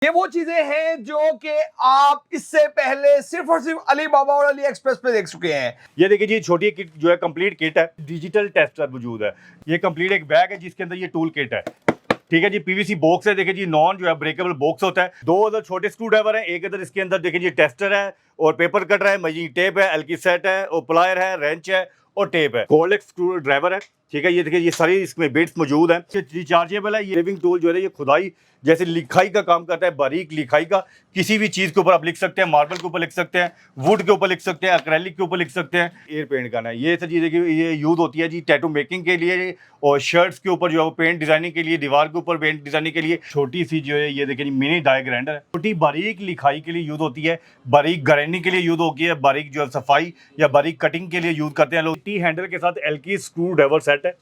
ये वो चीजें हैं जो कि आप इससे पहले सिर्फ और सिर्फ अली बाबा और अली एक्सप्रेस पे देख चुके हैं। ये देखिए जी, छोटी किट जो है कंप्लीट किट है, डिजिटल टेस्टर मौजूद है। ये कंप्लीट एक बैग है जिसके अंदर ये टूल किट है। ठीक है जी, पीवीसी बॉक्स है, देखिए जी नॉन जो है ब्रेकेबल बॉक्स होता है। दो इधर छोटे स्क्रू ड्राइवर है, एक इधर इसके अंदर देखिए जी टेस्टर है और पेपर कटर है, मशीन टेप है, एलकी सेट है और प्लायर है, रेंच है और टेप है। कोल्ड स्क्रू ड्राइवर है। ठीक है, ये देखिए ये सारी इसमें बिट्स मौजूद है। रिचार्जेबल है। ये लिविंग टूल जो है ये खुदाई जैसे लिखाई का काम करता है, बारीक लिखाई का। किसी भी चीज के ऊपर आप लिख सकते हैं, मार्बल के ऊपर लिख सकते हैं, वुड के ऊपर लिख सकते हैं, एक्रेलिक के ऊपर लिख सकते हैं। एयर पेंट करना है, ये सब चीज देखिए ये यूज होती है जी टैटू मेकिंग के लिए और शर्ट्स के ऊपर जो है पेंट डिजाइनिंग के लिए, दीवार के ऊपर पेंट डिजाइनिंग के लिए। छोटी सी जो है ये देखिए जी मिनी डाई ग्राइंडर है, छोटी बारीक लिखाई के लिए यूज होती है, बारीक ग्राइंडिंग के लिए यूज होती है, बारीक जो है सफाई या बारीक कटिंग के लिए यूज करते हैं लोग। टी हैंडल के साथ एलकी स्क्रू ड्राइवर सेट है।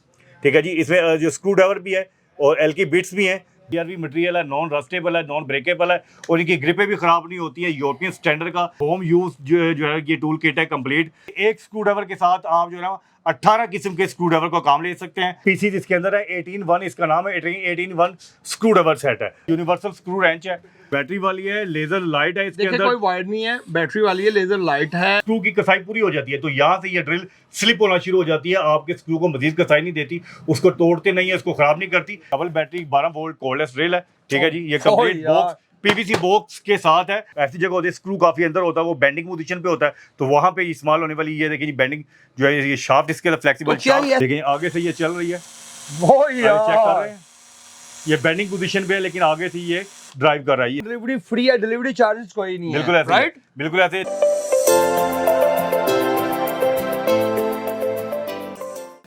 ठीक है जी, इसमें जो स्क्रू ड्राइवर भी है और एलकी बिट्स भी हैं। DRV मटेरियल है, नॉन रस्टेबल है, नॉन ब्रेकेबल है और इनकी ग्रिपें भी खराब नहीं होती है। यूरोपियन स्टैंडर्ड का होम यूज जो है ये टूल किट है कंप्लीट। एक स्क्रू ड्राइवर के साथ आप जो है ना 18 किस्म के स्क्रू ड्राइवर को काम ले सकते हैं। पीसीज इसके अंदर है, 18-1 इसका नाम है, 18-1 स्क्रू ड्राइवर सेट है। यूनिवर्सल स्क्रू रेंच है, बैटरी वाली है, लेजर लाइट है इसके अंदर। कोई वायर नहीं है, बैटरी वाली है, लेजर लाइट है। स्क्रू की कसाई पूरी हो जाती है तो यहाँ से ये ड्रिल स्लिप होना शुरू हो जाती है, आपके स्क्रू को मजीद कसाई नहीं देती, उसको तोड़ते नहीं है, उसको खराब नहीं करती। Double battery 12 volt cordless drill है। ठीक है जी, ये कंप्लीट बॉक्स पीवीसी बॉक्स के साथ है। ऐसी जगह होती है स्क्रू काफी अंदर होता है, वो बेंडिंग पोजीशन पे होता है, तो वहां पे इस्तेमाल होने वाली ये देखिए बेंडिंग जो है, ये शाफ्ट इसके फ्लेक्सिबल शाफ्ट देखिए आगे से ये चल रही है, वो चेक कर रहे हैं। ये बेंडिंग पोजीशन पे है लेकिन आगे से ये ड्राइव कर रहा है। डिलीवरी फ्री है, डिलीवरी चार्जेस कोई नहीं है। बिल्कुल ऐसे, राइट, बिल्कुल ऐसे।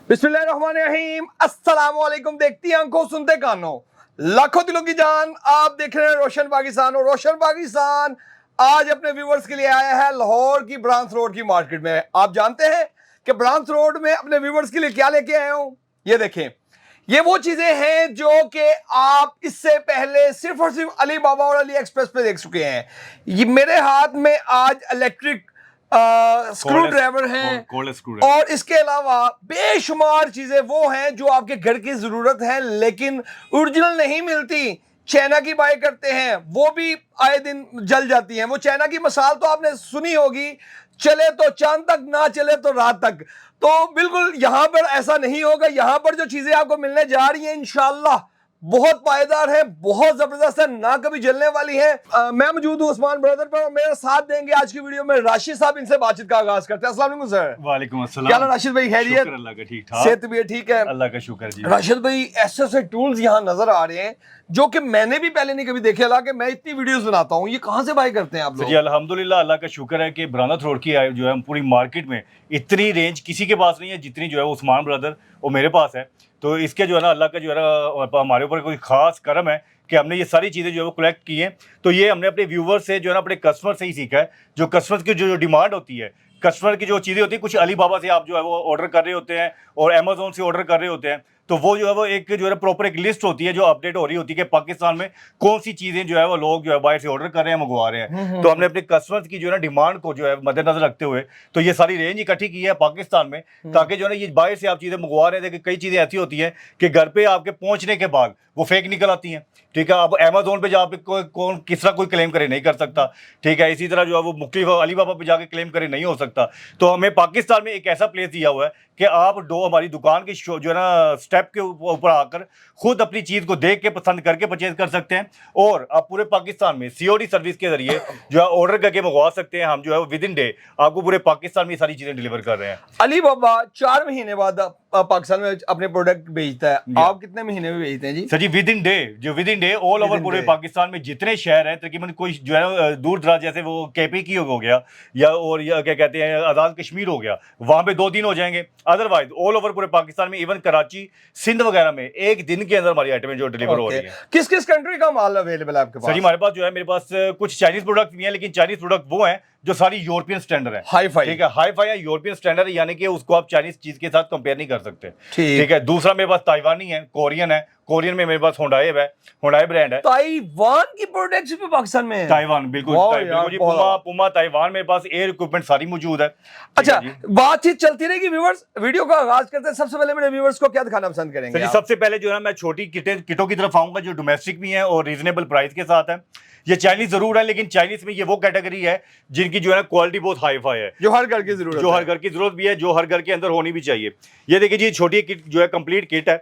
बिस्मिल्लाहिर्रहमानिर्रहीम, अस्सलाम वालेकुम। देखती आंखों सुनते कानों, लाखों दिलों की जान। आप देख रहे हैं रोशन पाकिस्तान और रोशन पाकिस्तान आज अपने व्यूवर्स के लिए आया है लाहौर की ब्रांच रोड की मार्केट में। आप जानते हैं कि ब्रांच रोड में अपने व्यूवर्स के लिए क्या लेके आया हूं। ये देखें, ये वो चीजें हैं जो कि आप इससे पहले सिर्फ और सिर्फ अली बाबा और अली एक्सप्रेस पे देख चुके हैं। ये मेरे हाथ में आज इलेक्ट्रिक स्क्रू ड्राइवर हैं और इसके अलावा बेशुमार चीजें वो हैं जो आपके घर की जरूरत है लेकिन ओरिजिनल नहीं मिलती। चाइना की बाय करते हैं, वो भी आए दिन जल जाती हैं। वो चाइना की मिसाल तो आपने सुनी होगी, चले तो चांद तक, ना चले तो रात तक। तो बिल्कुल यहां पर ऐसा नहीं होगा। यहां पर जो चीजें आपको मिलने जा रही हैं इंशाल्लाह बहुत पायदार है, बहुत जबरदस्त है, ना कभी जलने वाली है। मैं मौजूद हूँ उस्मान ब्रदर पर और मेरा साथ देंगे आज की वीडियो में राशिद साहब। इनसे बातचीत का आगाज करते हैं। अस्सलाम वालेकुम सर। वालेकुम अस्सलाम। क्या राशिद भाई, खैरियत? अल्लाह का ठीक ठाक, सेहत भी ठीक है? अल्लाह का शुक्र जी। राशिद भाई, ऐसे टूल्स यहाँ नजर आ रहे हैं जो कि मैंने भी पहले नहीं कभी देखे। हालांकि मैं इतनी वीडियोस बनाता हूँ, ये कहाँ से बाय करते हैं आप लोग? जी अल्हम्दुलिल्लाह, अल्लाह का शुक्र है कि ब्रांच रोड की जो है पूरी मार्केट में इतनी रेंज किसी के पास नहीं है जितनी जो है उस्मान ब्रदर और मेरे पास है। तो इसके जो है ना अल्लाह का जो है ना हमारे ऊपर कोई खास करम है कि हमने ये सारी चीज़ें जो है वो कलेक्ट की हैं। तो ये हमने अपने व्यूवर से जो है ना अपने कस्टमर से ही सीखा है। जो कस्टमर की जो डिमांड होती है, कस्टमर की जो चीज़ें होती है, कुछ अली बाबा से आप जो है वो ऑर्डर कर रहे होते हैं और अमेजोन से ऑर्डर कर रहे होते हैं, तो वो जो है वो एक जो है प्रॉपर एक लिस्ट होती है जो अपडेट हो रही होती है कि पाकिस्तान में कौन सी चीज़ें जो है वो लोग जो है बाहर से ऑर्डर कर रहे हैं, मंगवा रहे हैं। तो हमने अपने कस्टमर्स की जो है ना डिमांड को जो है मद्देनजर रखते हुए तो ये सारी रेंज इकट्ठी की है पाकिस्तान में, ताकि जो है ना ये बाहर से आप चीज़ें मंगवा रहे हैं। कई चीज़ें ऐसी होती हैं कि घर पे आपके पहुंचने के बाद वो फेक निकल आती हैं। ठीक है, अब अमेजोन पे जाके कौन किस तरह कोई क्लेम करे नहीं कर सकता। ठीक है, इसी तरह जो है वो मुख्तलिफ अली बाबा पे जाके क्लेम करे नहीं हो सकता। तो हमें पाकिस्तान में एक ऐसा प्लेस दिया हुआ है कि आप हमारी दुकान की जो है ना स्टेप के ऊपर आकर खुद अपनी चीज़ को देख के पसंद करके परचेज कर सकते हैं और आप पूरे पाकिस्तान में COD सर्विस के जरिए जो है ऑर्डर करके मंगवा सकते हैं। हम जो है विद इन डे आपको पूरे पाकिस्तान में ये सारी चीज़ें डिलीवर कर रहे हैं। अली बाबा 4 महीने बाद पाकिस्तान में अपने प्रोडक्ट बेचता है, आप कितने महीने में बेचते हैं जी? Sir ji within day all over पूरे पाकिस्तान में जितने शहर हैं तकरीबन, कोई जो है दूर दराज जैसे वो KP की हो गया या क्या कहते हैं आज़ाद कश्मीर हो गया, वहाँ पे 2 दिन हो जाएंगे। अदरवाइज ऑल ओवर पूरे पाकिस्तान में, इवन कराची, सिंध वगैरह में 1 दिन के अंदर हमारी आइटमें जो डिलीवर हो रही है। किस किस कंट्री का माल अवेलेबल है आपके पास? सर जी हमारे पास जो है, मेरे पास कुछ चाइनीज प्रोडक्ट भी हैं, लेकिन चाइनीज प्रोडक्ट वो हैं जो सारी यूरोपियन स्टैंडर्ड है, हाई फाई। ठीक है, हाई फाई या यूरोपियन स्टैंडर्ड है, यानी कि उसको आप चाइनीज चीज के साथ कंपेयर नहीं कर सकते। ठीक है, दूसरा मेरे पास ताइवानी है, कोरियन है, कोरियन में मेरे पास होंडाई है, होंडाई ब्रांड है। ताइवान की प्रोडक्ट्स भी पाकिस्तान में है? ताइवान बिल्कुल, पुमा ताइवान, मेरे पास एयर इक्विपमेंट सारी मौजूद है। अच्छा, बातचीत चलती रहेगी व्यूअर्स। वीडियो का आगाज करते हैं। सबसे पहले मेरे व्यूअर्स को क्या दिखाना पसंद करेंगे? सबसे पहले जो है मैं छोटी किटों की तरफ आऊंगा जो डोमेस्टिक भी है और रीजनेबल प्राइस के साथ है। ये चाइनीज जरूर है, लेकिन चाइनीज में ये वो कैटेगरी है जिनकी जो है ना क्वालिटी बहुत हाई फाई है, जो हर घर की जरूरत जो हर घर की जरूरत भी है, जो हर घर के अंदर होनी भी चाहिए। ये देखिए जी, छोटी किट जो है कंप्लीट किट है,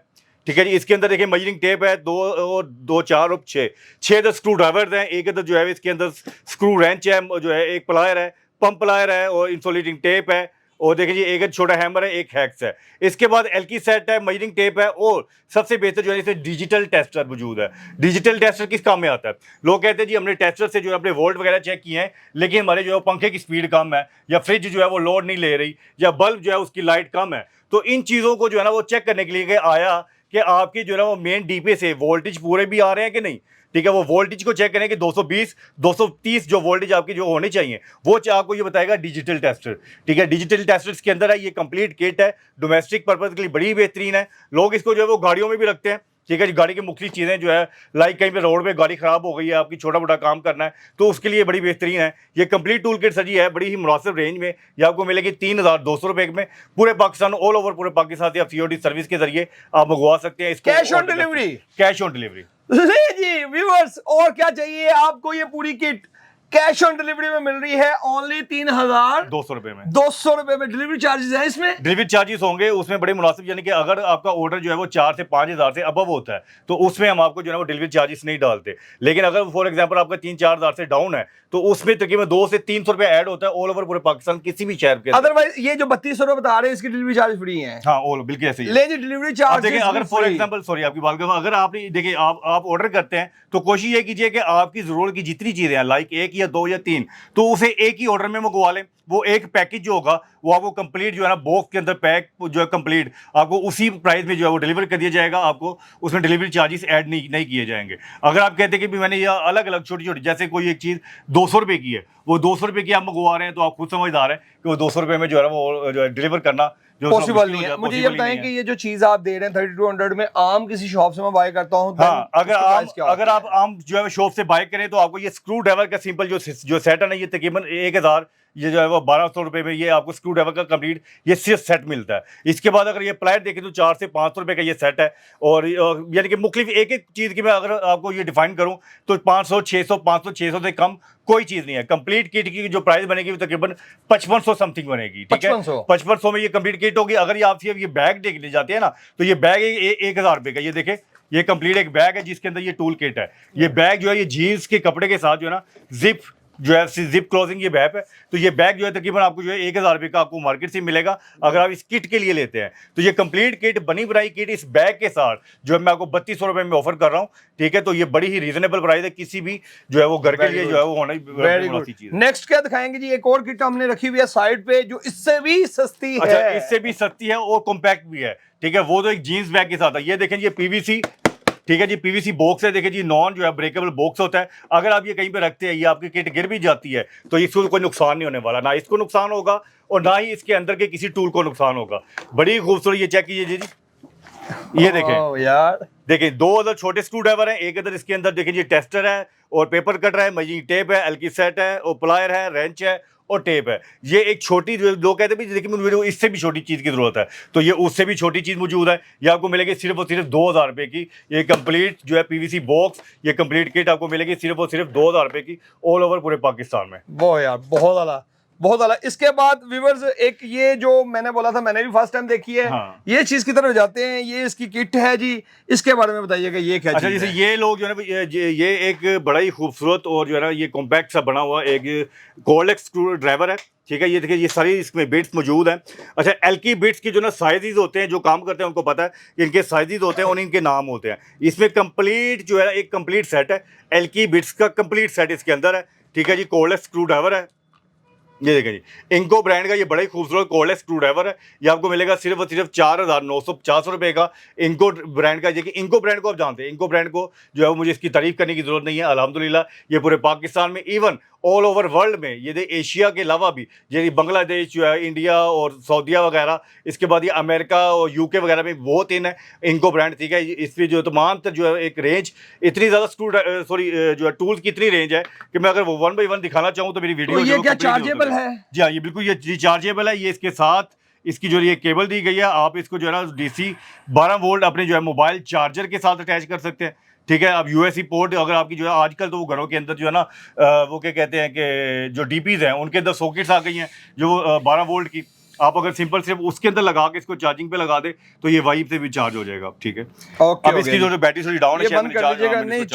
ठीक है जी। इसके अंदर देखिए मेजरिंग टेप है, दो चार और छः 10 स्क्रू ड्राइवर्स हैं। एक इधर जो है इसके अंदर स्क्रू रेंच है, जो है एक प्लायर है, पंप प्लायर है और इंसुलेटिंग टेप है, और देखिए जी एक छोटा हैमर है, एक हैक्स है। इसके बाद एल्की सेट है, मेजरिंग टेप है, और सबसे बेहतर जो है इसमें डिजिटल टेस्टर मौजूद है। डिजिटल टेस्टर किस काम में आता है? लोग कहते हैं जी हमने टेस्टर से जो है अपने वोल्ट वगैरह चेक किए हैं, लेकिन हमारे जो है पंखे की स्पीड कम है, या फ्रिज जो है वो लोड नहीं ले रही, या बल्ब जो है उसकी लाइट कम है। तो इन चीज़ों को जो है ना वो चेक करने के लिए आया कि आपकी जो है ना वो मेन डीपी से वोल्टेज पूरे भी आ रहे हैं कि नहीं, ठीक है। वो वोल्टेज को चेक करें कि 220 230 जो वोल्टेज आपकी जो होनी चाहिए वो आपको ये बताएगा डिजिटल टेस्टर, ठीक है। डिजिटल टेस्टर इसके अंदर है, ये कंप्लीट किट है, डोमेस्टिक पर्पज के लिए बड़ी बेहतरीन है। लोग इसको जो है वो गाड़ियों में भी रखते हैं, ठीक है जी। गाड़ी की मुख्तलिफ चीज़ें जो है, लाइक कहीं पे रोड पे गाड़ी खराब हो गई है, आपकी छोटा मोटा काम करना है, तो उसके लिए बड़ी बेहतरीन है। ये कंप्लीट टूल किट सजी है, बड़ी ही मुनासिब रेंज में। ये आपको मिलेगी 3200 रुपये में। पूरे पाकिस्तान, ऑल ओवर पूरे पाकिस्तान से आप COD सर्विस के जरिए आप मंगवा सकते हैं। इसको cash on delivery, cash on delivery. ले जी व्यूअर्स, और क्या चाहिए आपको? ये पूरी किट कैश ऑन डिलीवरी में मिल रही है ओनली 3200 रुपये में। 200 रुपए में। डिलीवरी चार्जेस हैं इसमें? डिलीवरी चार्जेस होंगे उसमें बड़े मुनासिब, यानी कि अगर आपका ऑर्डर जो है वो 4 से 5 हज़ार से अबव होता है तो उसमें हम आपको जो है वो डिलीवरी चार्जेस नहीं डालते। लेकिन अगर फॉर एग्जांपल आपका 3-4 हज़ार से डाउन है तो उसमें तकरीबन 200 से 300 रुपये ऐड होता है ऑल ओवर पूरे पाकिस्तान किसी भी शहर के। अदरवाइज ये जो 3200 रुपए बता रहे हैं इसकी डिलीवरी चार्ज फ्री है। हाँ, ऑल बिल्कुल ऐसे ही है। ले जी डिलीवरी आप चार्ज देखिए, अगर फॉर एग्जांपल, सॉरी आपकी बात करूँ, अगर आपने देखिए आप ऑर्डर करते हैं तो कोशिश ये कीजिए कि आपकी जरूरत की जितनी चीजें हैं, लाइक 1 या 2 या 3, तो उसे एक ही ऑर्डर में मंगवा लें। वो एक पैकेज जो होगा वो आपको कंप्लीट जो है ना बॉक्स के अंदर पैक जो है कंप्लीट आपको उसी प्राइस में जो है वो डिलीवर कर दिया जाएगा। आपको उसमें डिलीवरी चार्जेस ऐड नहीं किए जाएंगे। अगर आप कहते हैं कि भी मैंने ये अलग अलग छोटी छोटी, जैसे कोई एक चीज़ 200 रुपये की है, वो 200 रुपये की आप मंगवा रहे हैं, तो आप खुद समझदार हैं कि वो 200 रुपये में जो है ना वो जो है डिलीवर करना जो पॉसिबल नहीं है। मुझे ये बताएं कि ये जो चीज आप दे रहे हैं 3200 में, आम किसी शॉप से मैं बाय करता हूँ, हाँ, अगर आप आम जो है शॉप से बाय करें तो आपको ये स्क्रू ड्राइवर का सिंपल जो सेट है ना, ये तकरीबन 1000, ये जो है वो 1200 रुपये में ये आपको स्क्रू ड्राइवर का कंप्लीट ये सिर्फ सेट मिलता है। इसके बाद अगर ये प्लायर देखें तो 400 से 500 रुपये का ये सेट है। और यानी कि मुख्तलिफ एक एक चीज़ की मैं अगर आपको ये डिफाइन करूँ तो 500 600 500 600 से कम कोई चीज़ नहीं है। कंप्लीट किट की जो प्राइस बनेगी वो तकरीबन 5500 समथिंग बनेगी, ठीक है। 5500 में ये कंप्लीट किट होगी। अगर ये आप सिर्फ ये बैग देखने जाते हैं ना तो ये बैग 1000 रुपये का, ये देखें, ये कंप्लीट एक बैग है जिसके अंदर ये टूल किट है। ये बैग जो है ये जीन्स के कपड़े के साथ जो है ना जिप जो है जिप क्लोजिंग ये बैग है। तो ये बैग जो है तकरीबन आपको जो है 1000 रुपये का आपको मार्केट से मिलेगा अगर आप इस किट के लिए लेते हैं। तो ये कंप्लीट किट, बनी बनाई किट इस बैग के साथ जो है मैं आपको 3200 रुपये में ऑफर कर रहा हूँ, ठीक है। तो ये बड़ी ही रीजनेबल प्राइस है, किसी भी जो है वो घर के लिए जो है वो होना ही चीज। नेक्स्ट क्या दिखाएंगे जी? एक और किट हमने रखी हुई है साइड पे जो इससे भी सस्ती है। अच्छा, इससे भी सस्ती है और कॉम्पैक्ट भी है, ठीक है। वो तो एक जीन्स बैग के साथ है। ये देखें ये PVC, ठीक है जी, PVC बॉक्स है। देखिए जी, नॉन जो है ब्रेकेबल बॉक्स होता है। अगर आप ये कहीं पे रखते हैं, ये आपकी किट गिर भी जाती है तो इसको कोई नुकसान नहीं होने वाला, ना इसको नुकसान होगा और ना ही इसके अंदर के किसी टूल को नुकसान होगा। बड़ी खूबसूरत, ये चेक कीजिए जी, ये देखें यार, देखिए 2 अदर छोटे स्क्रू ड्राइवर हैं। एक अदर इसके अंदर देखिए ये टेस्टर है और पेपर कटर है, मेजरिंग टेप है, एल्की सेट है और प्लायर है, रेंच है और टेप है। ये एक छोटी, जो लोग कहते हैं देखिए मुझे इससे भी छोटी चीज़ की जरूरत है, तो ये उससे भी छोटी चीज़ मौजूद है। ये आपको मिलेगी सिर्फ और सिर्फ 2000 रुपये की। ये कंप्लीट जो है PVC बॉक्स, ये कंप्लीट किट आपको मिलेगी सिर्फ और सिर्फ 2000 रुपये की ऑल ओवर पूरे पाकिस्तान में। वो यार बहुत आला, बहुत आला। इसके बाद व्यूअर्स एक ये जो मैंने बोला था, मैंने भी फर्स्ट टाइम देखी है। हाँ। ये चीज की तरफ जाते हैं, ये इसकी किट है जी, इसके बारे में बताइएगा ये क्या अच्छा, चीज़ जैसे है? ये लोग जो है ना ये एक बड़ा ही खूबसूरत और जो है ना ये कॉम्पैक्ट सा बना हुआ एक कोल्डेक्स स्क्रू ड्राइवर है, ठीक है। ये देखिए ये सारी इसमें बिट्स मौजूद हैं। अच्छा, एल्की बिट्स की जो ना साइजेज होते हैं, जो काम करते हैं उनको पता है कि इनके साइजेज होते हैं और इनके नाम होते हैं। इसमें कंप्लीट जो है एक कंप्लीट सेट है, एल्की बिट्स का कंप्लीट सेट इसके अंदर है, ठीक है जी। कोल्डेक्स स्क्रू ड्राइवर है, ये देखें जी, इंको ब्रांड का ये बड़ा ही खूबसूरत कोल्डेक्स स्क्रू ड्राइवर है। ये आपको मिलेगा सिर्फ और सिर्फ 4950 रुपये का। इंको ब्रांड का, देखिए इंको ब्रांड को आप जानते हैं, इंको ब्रांड को जो है मुझे इसकी तारीफ करने की जरूरत नहीं है। अल्हम्दुलिल्लाह ये पूरे पाकिस्तान में, इवन ऑल ओवर वर्ल्ड में, ये एशिया के अलावा भी, जैसे बांग्लादेश जो है, इंडिया और सऊदीया वगैरह, इसके बाद ये अमेरिका और UK वगैरह में बहुत इन है इंको ब्रांड, ठीक है। इसमें जो तमाम जो है एक रेंज, इतनी ज़्यादा जो है टूल्स की इतनी रेंज है कि मैं अगर वो 1 बाय 1 दिखाना चाहूँ तो मेरी वीडियो ये क्या चार्जेबल है? जी हाँ, ये बिल्कुल ये रिचार्जेबल है। ये इसके साथ इसकी जो ये केबल दी गई है, आप इसको जो है ना DC 12 वोल्ट अपने जो है मोबाइल चार्जर के साथ अटैच कर सकते हैं, ठीक है। अब यूएससी पोर्ट अगर आपकी जो है आजकल तो वो घरों के अंदर जो है ना वो क्या कहते हैं कि जो डीपीज हैं उनके अंदर सॉकेट्स आ गई हैं जो 12 वोल्ट की। आप अगर सिंपल सिर्फ उसके अंदर लगा के इसको चार्जिंग पे लगा दे तो ये वाइब से भी चार्ज हो जाएगा। ठीक है। ओके अब इसकी जो बैटरी थोड़ी डाउन है, ये शायद बंद मैंने कर दीजिएगा, नहीं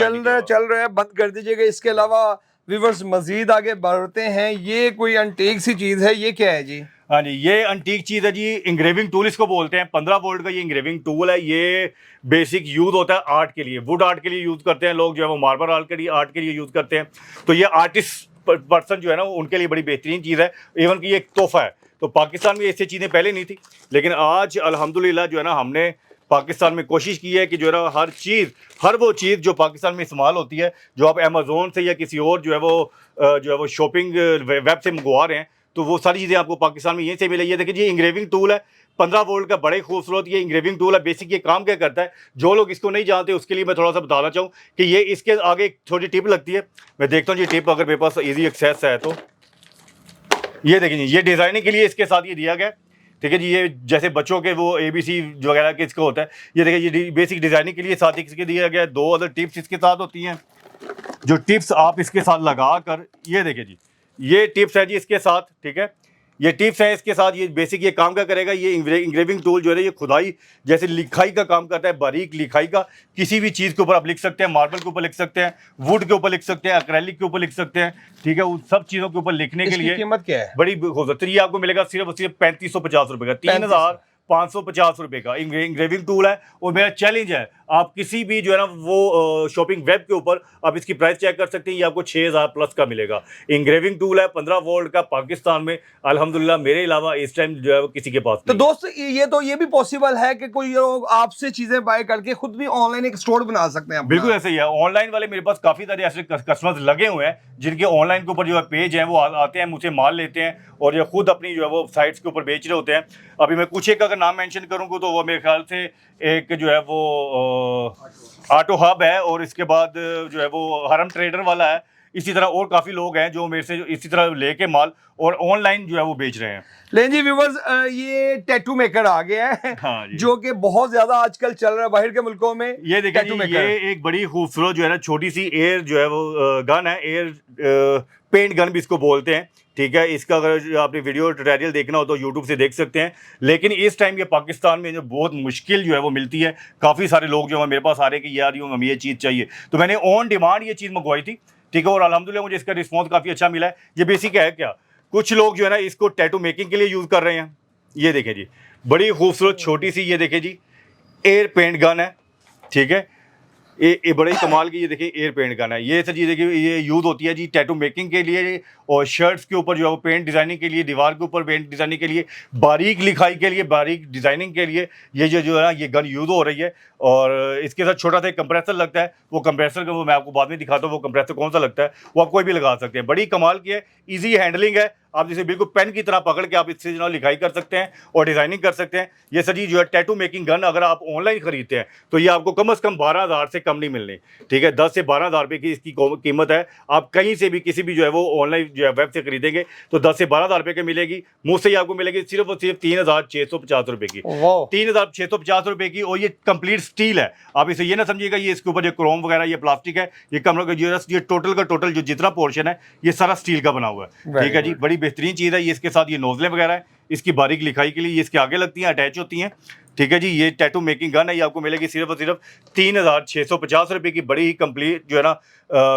चल रहा है, बंद कर दीजिएगा। इसके अलावा व्यूअर्स मजीद आगे बढ़ते हैं, ये कोई अनटीक सी चीज है, ये क्या है जी? हाँ जी, ये अनटीक चीज़ है जी, इंग्रेविंग टूल इसको बोलते हैं। 15 वोल्ट का ये इंग्रेविंग टूल है। ये बेसिक यूज होता है आर्ट के लिए, वुड आर्ट के लिए यूज करते हैं लोग, जो है वो मार्बल आर्ट के लिए यूज करते हैं। तो ये आर्टिस्ट पर्सन जो है ना उनके लिए बड़ी बेहतरीन चीज़ है। इवन कि ये एक तोहफा है। तो पाकिस्तान में ऐसी चीज़ें पहले नहीं थी, लेकिन आज अल्हम्दुलिल्लाह जो है ना हमने पाकिस्तान में कोशिश की है कि जो है ना हर वो चीज़ जो पाकिस्तान में इस्तेमाल होती है, जो आप अमेज़ोन से या किसी और जो है वो शॉपिंग वेब से मंगवा रहे हैं, तो वो सारी चीज़ें आपको पाकिस्तान में यहीं से मिले। ये देखिए ये इंग्रेविंग टूल है, 15 वोल्ट का, बड़े खूबसूरत ये इंग्रेविंग टूल है। बेसिक ये काम क्या करता है, जो लोग इसको नहीं जानते उसके लिए मैं थोड़ा सा बताना चाहूँ कि ये इसके आगे एक छोटी टिप लगती है। मैं देखता हूँ ये टिप अगर मेरे पास ईजी एक्सेस है तो ये देखिए जी, ये डिज़ाइनिंग के लिए इसके साथ ये दिया गया है। ठीक है जी, ये जैसे बच्चों के वो ABC वगैरह के इसका होता है। ये देखिए ये बेसिक डिज़ाइनिंग के लिए साथ ही इसके दिया गया है। 2 अदर टिप्स इसके साथ होती हैं, जो टिप्स आप इसके साथ लगा कर, ये देखिए जी ये टिप्स है जी इसके साथ। ठीक है, ये टिप्स है इसके साथ। ये बेसिक ये काम क्या करेगा, ये इंग्रेविंग टूल जो है ये खुदाई जैसे लिखाई का काम करता है, बारीक लिखाई का। किसी भी चीज़ के ऊपर आप लिख सकते हैं, मार्बल के ऊपर लिख सकते हैं, वुड के ऊपर लिख सकते हैं, एक्रेलिक के ऊपर लिख सकते हैं। ठीक है, उन सब चीज़ों के ऊपर लिखने के लिए कीमत क्या है? बड़ी खूबसूरत। ये आपको मिलेगा सिर्फ 3550 रुपये का, 3550 रुपये का इंग्रेविंग टूल है। और मेरा चैलेंज है, आप किसी भी जो है ना वो शॉपिंग वेब के ऊपर आप इसकी प्राइस चेक कर सकते हैं, ये आपको 6000 प्लस का मिलेगा। इंग्रेविंग टूल है 15 वोल्ट का, पाकिस्तान में अल्हम्दुलिल्लाह मेरे अलावा इस टाइम जो है वो किसी के पास तो नहीं। दोस्त ये भी पॉसिबल है कि कोई लोग आपसे चीजें बाय करके खुद भी ऑनलाइन एक स्टोर बना सकते हैं अपना? बिल्कुल ऐसे ही है। ऑनलाइन वाले मेरे पास काफ़ी सारे ऐसे कस्टमर्स लगे हुए हैं जिनके ऑनलाइन के ऊपर जो है पेज हैं, वो आते हैं मुझसे माल लेते हैं और ये खुद अपनी जो है वो साइट्स के ऊपर बेच रहे होते हैं। अभी मैं कुछ एक अगर नाम मेंशन करूँगा तो वो मेरे ख्याल से एक जो है वो ऑटो हब है, और इसके बाद जो है वो हरम ट्रेडर वाला है। इसी तरह और काफ़ी लोग हैं जो मेरे से इसी तरह लेके माल और ऑनलाइन जो है वो बेच रहे हैं। लेकिन जी व्यूअर्स, ये टैटू मेकर आ गया है। हाँ जी, जो कि बहुत ज्यादा आजकल चल रहा है बाहर के मुल्कों में। ये देखिए टैटू जी, मेकर ये एक बड़ी खूबसूरत जो है ना छोटी सी एयर जो है वो गन है, एयर पेंट गन भी इसको बोलते हैं। ठीक है, इसका अगर आपने वीडियो ट्यूटोरियल देखना हो तो यूट्यूब से देख सकते हैं। लेकिन इस टाइम ये पाकिस्तान में जो बहुत मुश्किल जो है वो मिलती है। काफ़ी सारे लोग जो है मेरे पास आ रहे हैं कि यार यूँ हमें ये चीज़ चाहिए, तो मैंने ऑन डिमांड ये चीज़ मंगवाई थी। ठीक है, और अल्हम्दुलिल्लाह मुझे इसका रिस्पॉन्स काफ़ी अच्छा मिला है। ये बेसिक है क्या, कुछ लोग जो है ना इसको टैटू मेकिंग के लिए यूज़ कर रहे हैं। ये देखें जी, बड़ी खूबसूरत छोटी सी ये देखें जी एयर पेंट गन है। ठीक है, ये बड़े ही कमाल की ये देखिए एयर पेंट गन है। ये सर जी देखिए ये यूज़ होती है जी टैटू मेकिंग के लिए, और शर्ट्स के ऊपर जो है वो पेंट डिज़ाइनिंग के लिए, दीवार के ऊपर पेंट डिज़ाइनिंग के लिए, बारीक लिखाई के लिए, बारीक डिज़ाइनिंग के लिए ये जो है ना ये गन यूज़ हो रही है। और इसके साथ छोटा सा एक कंप्रेसर लगता है। वो कंप्रेसर को मैं आपको बाद में दिखाता हूँ वो कंप्रेसर कौन सा लगता है, वो आप कोई भी लगा सकते हैं। बड़ी कमाल की है, ईजी हैंडलिंग है। आप जैसे बिल्कुल पेन की तरह पकड़ के आप इससे जो है लिखाई कर सकते हैं और डिज़ाइनिंग कर सकते हैं। ये सर जी जो है टैटू मेकिंग गन अगर आप ऑनलाइन खरीदते हैं तो ये आपको कम से कम 12,000 से कम नहीं मिलनी। ठीक है, 10 से 12,000 रुपये की इसकी कीमत है। आप कहीं से भी किसी भी जो है वो ऑनलाइन जो है वेब से खरीदेंगे तो 10 से 12,000 रुपये की मिलेगी। मुझसे ही आपको मिलेगी सिर्फ और सिर्फ 3,650 रुपये की, 3,650 रुपये की। और ये कंप्लीट स्टील है। आप इसे ये ना समझिएगा ये इसके ऊपर जो क्रोम वगैरह ये प्लास्टिक है, ये कमरों का ये टोटल का टोटल जो जितना पोर्शन है ये सारा स्टील का बना हुआ है। ठीक है जी, बड़ी बेहतरीन चीज़ है। ये इसके साथ ये नोजलें वगैरह है, इसकी बारीक लिखाई के लिए ये इसके आगे लगती हैं, अटैच होती हैं। ठीक है जी, ये टैटू मेकिंग गन है, ये आपको मिलेगी सिर्फ और सिर्फ 3,650 रुपये की। बड़ी ही कंप्लीट जो है ना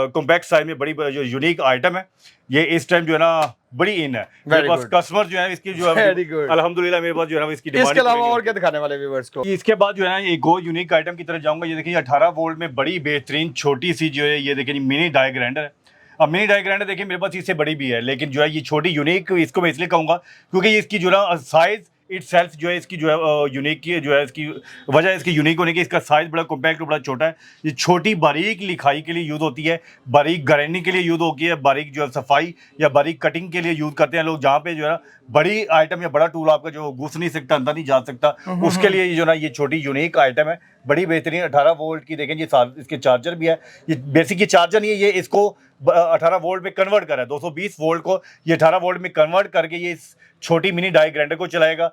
कॉम्पैक्ट साइज में बड़ी जो यूनिक आइटम है। ये इस टाइम जो है ना बड़ी इन है। मेरे पास कस्टमर जो है इसकी जो है अल्हम्दुलिल्लाह मेरे पास जो है ना इसकी डिमांड। इसके अलावा और क्या दिखाने वाले व्यूअर्स को? इसके बाद जो है ना एक और यूनिक आइटम की तरफ जाऊंगा। ये देखिए 18 वोल्ट में बड़ी बेहतरीन छोटी सी जो है ये देखिए मिनी डाई ग्राइंडर है। अब मिनी डाई ग्राइंडर देखिए मेरे पास इससे बड़ी भी है, लेकिन जो है ये छोटी यूनिक इसको मैं इसलिए कहूँगा क्योंकि इसकी जो है साइज़ इटसेल्फ जो है इसकी जो है यूनिक की जो है इसकी वजह इसकी यूनिक होने की, इसका साइज़ बड़ा कॉम्पैक्ट और बड़ा छोटा है। ये छोटी बारीक लिखाई के लिए यूज़ होती है, बारीक ग्राइंडिंग के लिए यूज़ होती है, बारीक जो है सफाई या बारीक कटिंग के लिए यूज़ करते हैं लोग। जहाँ पे जो है बड़ी आइटम या बड़ा टूल आपका जो घुस नहीं सकता, अंदर नहीं जा सकता, उसके लिए जो ना ये छोटी यूनिक आइटम है। बड़ी बेहतरीन 18 वोल्ट की देखें जी, इसके चार्जर भी है। ये बेसिक ये चार्जर नहीं है, ये इसको 18 वोल्ट में कन्वर्ट करा है। 220 वोल्ट को ये 18 वोल्ट में कन्वर्ट करके ये इस छोटी मिनी डाई ग्राइंडर को चलाएगा।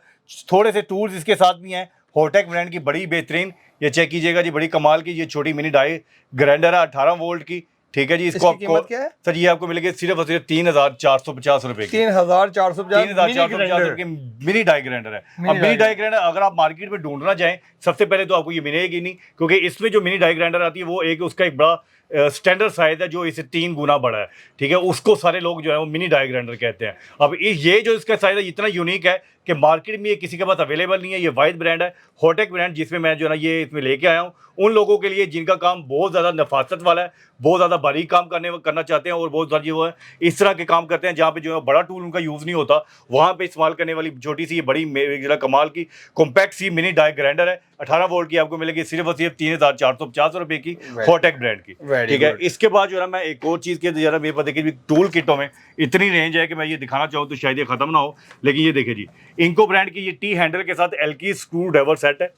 थोड़े से टूल्स इसके साथ भी हैं, होटेक ब्रांड की बड़ी बेहतरीन, ये चेक कीजिएगा जी, बड़ी कमाल की ये छोटी मिनी डाई ग्राइंडर है 18 वोल्ट की। ठीक है जी, इसको इसकी कीमत क्या है सर ये आपको मिलेगी सिर्फ और सिर्फ 3,450 रुपए की। 3,450 3,450 रुपए की मिनी डाई ग्राइंडर है। अब मिनी डाई ग्राइंडर अगर आप मार्केट में ढूंढना चाहें, सबसे पहले तो आपको ये मिलेगी नहीं, क्योंकि इसमें जो मिनी डाई ग्राइंडर आती है वो एक उसका एक बड़ा स्टैंडर्ड साइज है जो इससे 3 गुना बड़ा है। ठीक है, उसको सारे लोग जो है वो मिनी डाई ग्राइंडर कहते हैं। अब ये जो इसका साइज है इतना यूनिक है कि मार्केट में ये किसी के पास अवेलेबल नहीं है। ये वाइड ब्रांड है, होटेक ब्रांड, जिसमें मैं जो है ना ये इसमें लेके आया हूँ उन लोगों के लिए जिनका काम बहुत ज़्यादा नफासत वाला है, बहुत ज़्यादा बारीक काम करना चाहते हैं और बहुत सारी जो है इस तरह के काम करते हैं जहाँ पे जो है बड़ा टूल उनका यूज़ नहीं होता, वहाँ पे इस्तेमाल करने वाली छोटी सी ये बड़ी जरा कमाल की कॉम्पैक्ट सी मिनी डाई ग्राइंडर है। 18 वोल्ट की आपको मिलेगी सिर्फ और सिर्फ 3,450 रुपए की, होटेक ब्रांड की। ठीक है, इसके बाद जो है मैं एक और चीज़ के जरा मेरे पास देखिए टूल किटों में इतनी रेंज है कि मैं ये दिखाना चाहूँ तो शायद ये खत्म ना हो, लेकिन ये देखिए जी, इंको ब्रांड की ये टी हैंडल के साथ एल की स्क्रू ड्राइवर सेट है।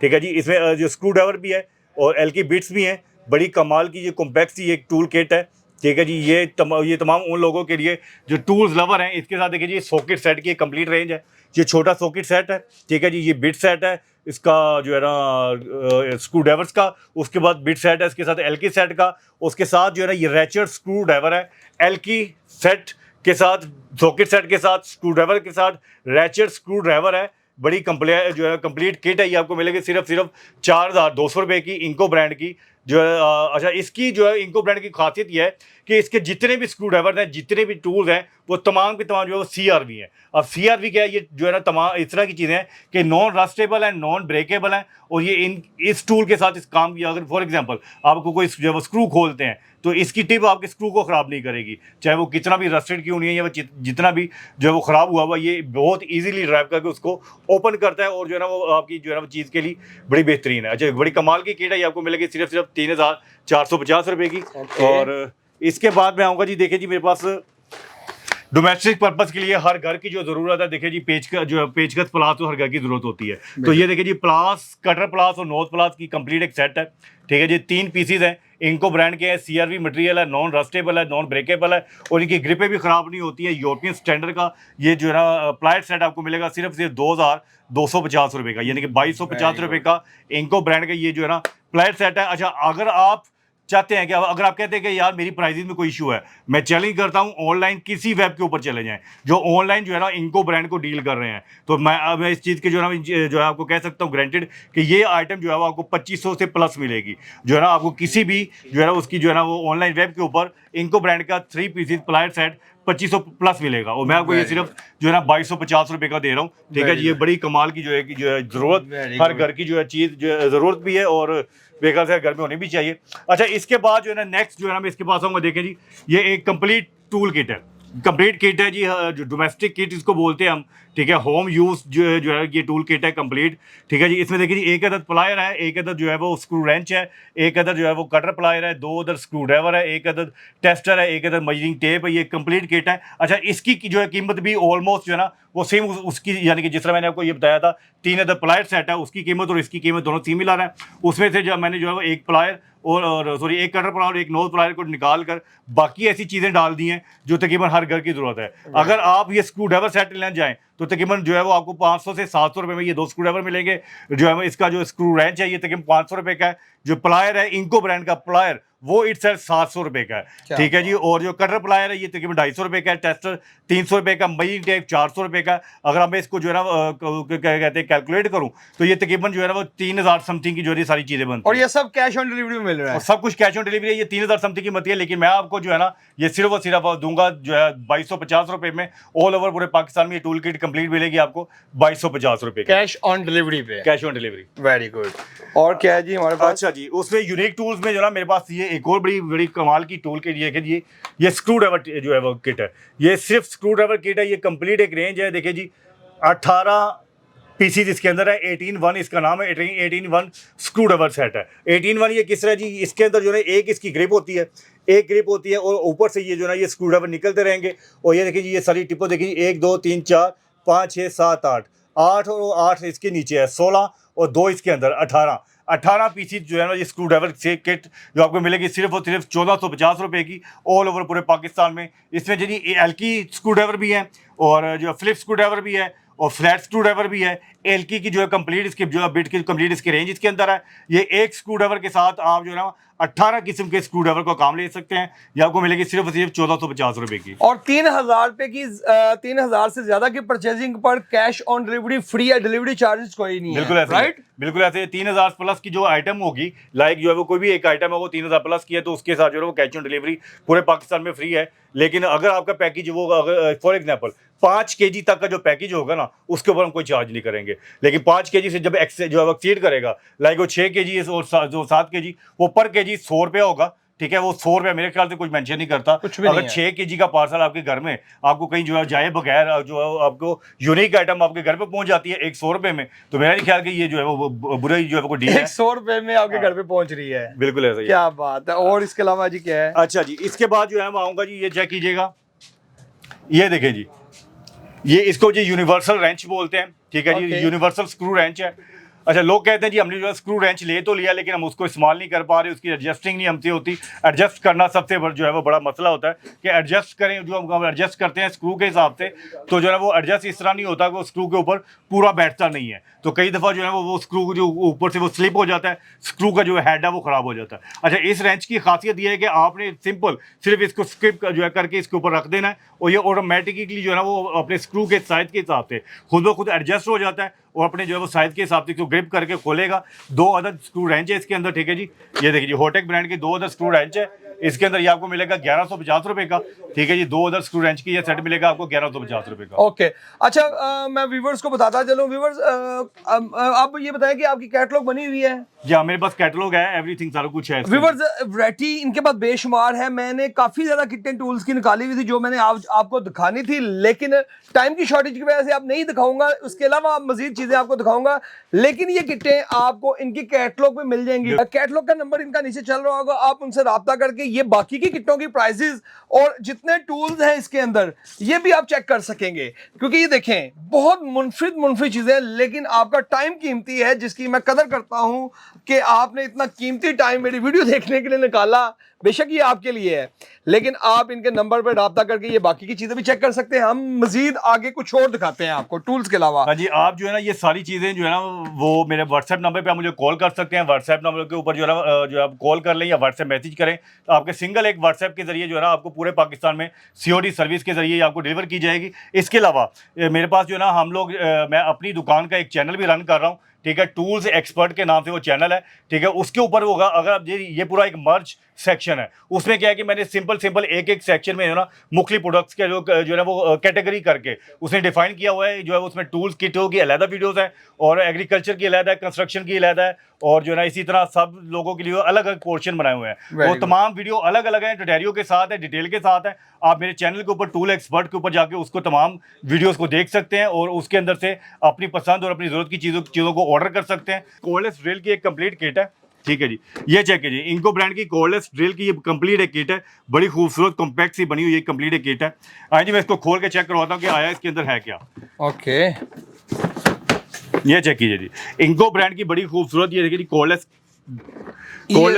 ठीक है जी, इसमें जो स्क्रू ड्राइवर भी है और एल की बिट्स भी हैं, बड़ी कमाल की ये कॉम्पैक्ट सी एक टूल किट है। ठीक है जी, ये तमाम उन लोगों के लिए जो टूल्स लवर हैं। इसके साथ देखिए जी सॉकेट सेट की एक कंप्लीट रेंज है, ये छोटा सॉकेट सेट है। ठीक है जी, ये बिट सेट है इसका जो है ना स्क्रू ड्राइवर्स का, उसके बाद बिट सेट है इसके साथ एल की सेट का, उसके साथ जो है ना ये रैचेट स्क्रू ड्राइवर है एल की सेट के साथ, सॉकेट सेट के साथ, स्क्रू ड्राइवर के साथ रैचेट स्क्रू ड्राइवर है। बड़ी जो है कंप्लीट किट है, ये आपको मिलेगी सिर्फ 4,200 रुपये की, इंको ब्रांड की जो है। अच्छा, इसकी जो है इंको ब्रांड की खासियत ये है कि इसके जितने भी स्क्रू ड्राइवर हैं, जितने भी टूल्स हैं, वो तमाम के तमाम जो है वो CRV हैं। अब CRV क्या है, ये जो है ना तमाम इस तरह की चीज़ें हैं कि नॉन रस्टेबल हैं, नॉन ब्रेकेबल हैं, और ये इस टूल के साथ इस काम किया। अगर फॉर एग्जांपल आपको कोई जो है वो स्क्रू खोलते हैं तो इसकी टिप आपके स्क्रू को ख़राब नहीं करेगी, चाहे वो कितना भी रस्टेड क्यों नहीं है या वो जितना भी जो है वो ख़राब हुआ हुआ, ये बहुत ईजिली ड्राइव करके उसको ओपन करता है और जो है ना वो आपकी जो है ना वो चीज़ के लिए बड़ी बेहतरीन है। अच्छा, बड़ी कमाल की किट है, ये आपको मिलेगी सिर्फ 3,450 रुपये की। और इसके बाद में आऊँगा जी, देखिए जी मेरे पास डोमेस्टिक पर्पस के लिए हर घर की जो ज़रूरत है, देखिए जी पेचकस प्लास तो हर घर की ज़रूरत होती है। तो ये देखिए जी प्लास, कटर प्लास और नोज प्लास की कंप्लीट एक सेट है। ठीक है जी, 3 पीसीज हैं, इंको ब्रांड के हैं, CRV मटेरियल है, नॉन रस्टेबल है, नॉन ब्रेकेबल है, और इनकी ग्रिपें भी ख़राब नहीं होती है। यूरोपियन स्टैंडर्ड का ये जो है ना प्लाइड सेट आपको मिलेगा सिर्फ 2,250 रुपये का, यानी कि 2,250 रुपये का इंको ब्रांड का ये जो है ना प्लाइड सेट है। अच्छा, अगर आप चाहते हैं कि अगर आप कहते हैं कि यार मेरी प्राइसिंग में कोई इशू है, मैं चैलेंज करता हूं ऑनलाइन किसी वेब के ऊपर चले जाएं जो ऑनलाइन जो है ना इंको ब्रांड को डील कर रहे हैं, तो मैं इस चीज़ के जो है आपको कह सकता हूं ग्रांटेड कि ये आइटम जो है वो आपको 2500 से प्लस मिलेगी। जो है ना आपको किसी भी जो है ना उसकी जो है ना वो ऑनलाइन वेब के ऊपर इंको ब्रांड का 3 पीसीज प्लाइड सेट 2500 प्लस मिलेगा, और मैं आपको ये सिर्फ जो है ना 2,250 रुपये का दे रहा हूँ। ठीक है जी, ये बड़ी कमाल की जो है ज़रूरत, हर घर की जो है चीज़ जो है ज़रूरत भी है और बेकार से घर में होनी भी चाहिए। अच्छा, इसके बाद जो है ना नेक्स्ट जो है ना मैं इसके पास आऊँगा, देखें जी ये एक कंप्लीट टूल किट है, कंप्लीट किट है जी, जो डोमेस्टिक किट इसको बोलते हैं हम। ठीक है, होम यूज़ जो है ये टूल किट है कंप्लीट। ठीक है जी, इसमें देखिए जी एक अदद प्लायर है, एक अदद जो है वो स्क्रू रेंच है, एक अदद जो है वो कटर प्लायर है, 2 अदद स्क्रू ड्राइवर है, एक अदद टेस्टर है, एक अदद मेजरिंग टेप है। ये कंप्लीट किट है। अच्छा, इसकी जो है कीमत भी ऑलमोस्ट जो है ना वो सेम उसकी, यानी कि जिस तरह मैंने आपको ये बताया था 3 अदद प्लायर सेट है, उसकी कीमत और इसकी कीमत दोनों सिमिलर है। उसमें से जो मैंने जो है वो एक प्लायर और सॉरी एक कटर प्लायर और एक नोज प्लायर को निकाल कर बाकी ऐसी चीज़ें डाल दी हैं जो तकरीबन हर घर की ज़रूरत है। अगर आप ये स्क्रू ड्राइवर सेट लेना जाएँ तो तकरीबन जो है वो आपको 500 से 700 रुपये में ये 2 स्क्रू ड्राइवर मिलेंगे। जो है इसका जो स्क्रू रेंच है ये तकरीबन 500 रुपये का है। जो प्लायर है इंको ब्रांड का प्लायर वो इट्सेल्फ 700 रुपये का है। ठीक है जी, और जो कटर प्लायर है ये तकरीबन 250 रुपये का है, टेस्टर 300 रुपये का, मेजरिंग टेप 400 रुपये का। अगर मैं इसको जो है ना क्या कहते हैं कैलकुलेट करूँ तो ये तकरीबन जो है ना वो 3,000 समथिंग की जो है सारी चीज़ें बनती हैं, और ये सब कैश ऑन डिलीवरी में मिल रहा है, और सब कुछ कैश ऑन डिलीवरी है। ये 3,000 समथिंग की मत है, लेकिन मैं आपको जो है ना ये सिर्फ और सिर्फ दूंगा जो है 2,250 रुपये में। ऑल ओवर पूरे पाकिस्तान में ये टूल किट कंप्लीट मिलेगी आपको 2,250 रुपये कैश ऑन डिलीवरी पे, cash on delivery. Very good. और क्या है जी हमारे पास? अच्छा जी, उसमें यूनिक टूल्स में जो ना मेरे पास ये एक और बड़ी कमाल की टूल किट ये स्क्रू ड्राइवर जो है वो किट है। ये सिर्फ स्क्रू ड्राइवर किट है, ये कंप्लीट एक रेंज है। देखिए जी 18 पीसीज इसके अंदर है, 18-1 इसका नाम है, 18-1 स्क्रू ड्राइवर सेट है। 18-1 ये किस तरह जी, इसके अंदर जो है एक इसकी ग्रिप होती है, एक ग्रिप होती है और ऊपर से ये जो है ये स्क्रू ड्राइवर निकलते रहेंगे। और ये देखिए जी ये सारी टिप्पो देखिए 1 2 3 4 5 6 7 8 और 8 इसके नीचे है, 16 और 2 इसके अंदर 18 पीसी जो है ना ये स्क्रू ड्राइवर से किट जो आपको मिलेगी सिर्फ और सिर्फ 1,450 रुपये की ऑल ओवर पूरे पाकिस्तान में। इसमें जी एल की स्क्रू ड्राइवर भी है और जो फ्लिप स्क्रू ड्राइवर भी है और फ्लैट स्क्रू ड्राइवर भी है। एलकी की जो है कंप्लीट इसकी जो है बिट की कंप्लीट इसकी रेंज इसके अंदर है। ये एक स्क्रू ड्राइवर के साथ आप जो है ना 18 किस्म के स्क्रू ड्राइवर का काम ले सकते हैं। ये आपको मिलेगी सिर्फ 1450 रुपए की। और 3000 रुपए की 3000 से ज्यादा की परचेजिंग पर कैश ऑन डिलीवरी फ्री है, डिलीवरी चार्जेस कोई नहीं बिल्कुल है, ऐसे राइट? बिल्कुल ऐसे 3000 प्लस की जो आइटम होगी, लाइक जो है वो कोई भी एक आइटम है वो 3000 प्लस की है, तो उसके साथ जो है वो कैश ऑन डिलीवरी पूरे पाकिस्तान में फ्री है। लेकिन अगर आपका पैकेज वो अगर फॉर एग्जांपल 5 केजी तक का जो पैकेज होगा ना, उसके ऊपर हम कोई चार्ज नहीं करेंगे। लेकिन 5 केजी से जब जो है एक्सीड करेगा, लाइक वो 6 केजी और जो 7 केजी, वो पर केजी 100 रुपया होगा। ठीक है, वो 100 रुपया मेरे ख्याल से कुछ मेंशन नहीं करता। कुछ भी अगर नहीं है। 6 केजी का पार्सल आपके घर में आपको कहीं जो है जाए बगैर जो है आपको यूनिक आइटम आपके घर पे पहुंच जाती है 100 रुपए में, तो मेरा नहीं ख्याल कि ये जो है वो बुरा ही जो है वो डील है। 100 रुपए में आपके घर पे पहुंच रही है, बिल्कुल ऐसा ही है। क्या बात है। और इसके अलावा जी क्या है? अच्छा जी, इसके बाद जो है मैं आऊंगा जी, ये चेक कीजिएगा, ये देखें जी, ये इसको जी यूनिवर्सल रेंच बोलते हैं। ठीक है जी, Okay. यूनिवर्सल स्क्रू रेंच है। अच्छा, लोग कहते हैं जी हमने जो है स्क्रू रेंच ले तो लिया, लेकिन हम उसको इस्तेमाल नहीं कर पा रहे, उसकी एडजस्टिंग नहीं हमसे होती। एडजस्ट करना सबसे जो है वो बड़ा मसला होता है कि एडजस्ट करें, जो हम एडजस्ट करते हैं स्क्रू के हिसाब से, तो जो है वो एडजस्ट इस तरह नहीं होता कि वो स्क्रू के ऊपर पूरा बैठता नहीं है। तो कई दफ़ा जो है वो स्क्रू जो ऊपर से वो स्लिप हो जाता है, स्क्रू का जो हेड है वो ख़राब हो जाता है। अच्छा, इस रेंच की खासियत ये है कि आपने सिंपल सिर्फ इसको स्किप जो है करके इसके ऊपर रख देना है, और ये ऑटोमेटिकली जो है ना वो अपने स्क्रू के साइज के हिसाब से खुद ब खुद एडजस्ट हो जाता है, और अपने जो है वो साइज के हिसाब से इसको ग्रिप करके खोलेगा। 2 अदद स्क्रू रेंच है इसके अंदर। ठीक है जी, ये देखिए जी, होटेक ब्रांड की 2 अदद स्क्रू रेंच है। इसके अंदर ये आपको मिलेगा 1150 रुपए का। ठीक है जी, 2 अदद स्क्रू रेंच की ये सेट मिलेगा आपको 1150 रुपए का। ओके। अच्छा, मैं व्यूवर्स को बताता चलूं। व्यूवर्स, आप ये बताएं कि आपकी कैटलॉग बनी हुई है? जी हाँ, मेरे पास कैटलॉग है, एवरीथिंग सारा कुछ है। व्यूवर्स, वैरायटी इनके पास बेशुमार है। मैंने काफी ज्यादा किटें टूल्स की निकाली हुई थी जो मैंने आपको दिखानी थी, लेकिन टाइम की शॉर्टेज की वजह से आप नहीं दिखाऊंगा। उसके अलावा मजीद चीजें आपको दिखाऊंगा, लेकिन ये किटें आपको इनकी कैटलॉग में मिल जाएंगी। कैटलॉग का नंबर इनका नीचे चल रहा होगा, आप उनसे राब्ता करके ये बाकी की किटों की प्राइसेस और जितने टूल्स हैं इसके अंदर ये भी आप चेक कर सकेंगे। क्योंकि ये देखें, बहुत मुनफरिद चीजें, लेकिन आपका टाइम कीमती है, जिसकी मैं कदर करता हूं कि आपने इतना कीमती टाइम मेरी वीडियो देखने के लिए निकाला। बेशक ये आपके लिए है, लेकिन आप इनके नंबर पर राब्ता करके ये बाकी की चीजें भी चेक कर सकते हैं। हम मजीद आगे कुछ और दिखाते हैं आपको टूल्स के अलावा। हाँ जी, आप जो है ना ये सारी चीज़ें जो है ना वो मेरे व्हाट्सएप नंबर पे आप मुझे कॉल कर सकते हैं। व्हाट्सएप नंबर के ऊपर जो है ना जो आप कॉल कर लें या व्हाट्सएप मैसेज करें, तो आपके सिंगल एक व्हाट्सएप के जरिए जो है ना आपको पूरे पाकिस्तान में COD सर्विस के जरिए आपको डिलीवर की जाएगी। इसके अलावा मेरे पास जो है ना मैं अपनी दुकान का एक चैनल भी रन कर रहा हूँ। ठीक है, टूल्स एक्सपर्ट के नाम से वो चैनल है। ठीक है, उसके ऊपर होगा, अगर आप ये पूरा एक मर्ज सेक्शन है, उसमें क्या है कि मैंने सिंपल एक सेक्शन में है ना मुख्तलिफ प्रोडक्ट्स के जो है ना वो कैटेगरी करके उसने डिफाइन किया हुआ है। जो है उसमें टूल्स किटों की अलग वीडियोस है, और एग्रीकल्चर की अलग है, कंस्ट्रक्शन की अलग है, और जो है ना इसी तरह सब लोगों के लिए अलग अलग पोर्शन बनाए हुए हैं। वो तमाम वीडियो अलग अलग हैं, ट्यूटोरियल के साथ है, डिटेल के साथ है। आप मेरे चैनल के ऊपर टूल एक्सपर्ट के ऊपर जाके उसको तमाम वीडियोस को देख सकते हैं, और उसके अंदर से अपनी पसंद और अपनी ज़रूरत की चीज़ों को ऑर्डर कर सकते हैं। कॉर्डलेस ड्रिल की एक कंप्लीट किट है। ठीक है जी, ये चेक कीजिए, इंको ब्रांड की कॉर्डलेस ड्रिल की ये कंप्लीट एक किट है। बड़ी खूबसूरत कॉम्पैक्ट सी बनी हुई कंप्लीट एक किट है। आज मैं इसको खोल के चेक करवाता हूँ कि आया इसके अंदर है क्या। ओके, ये चेक कीजिए जी, इंको ब्रांड की बड़ी खूबसूरत ये देखिए कॉर्डलेस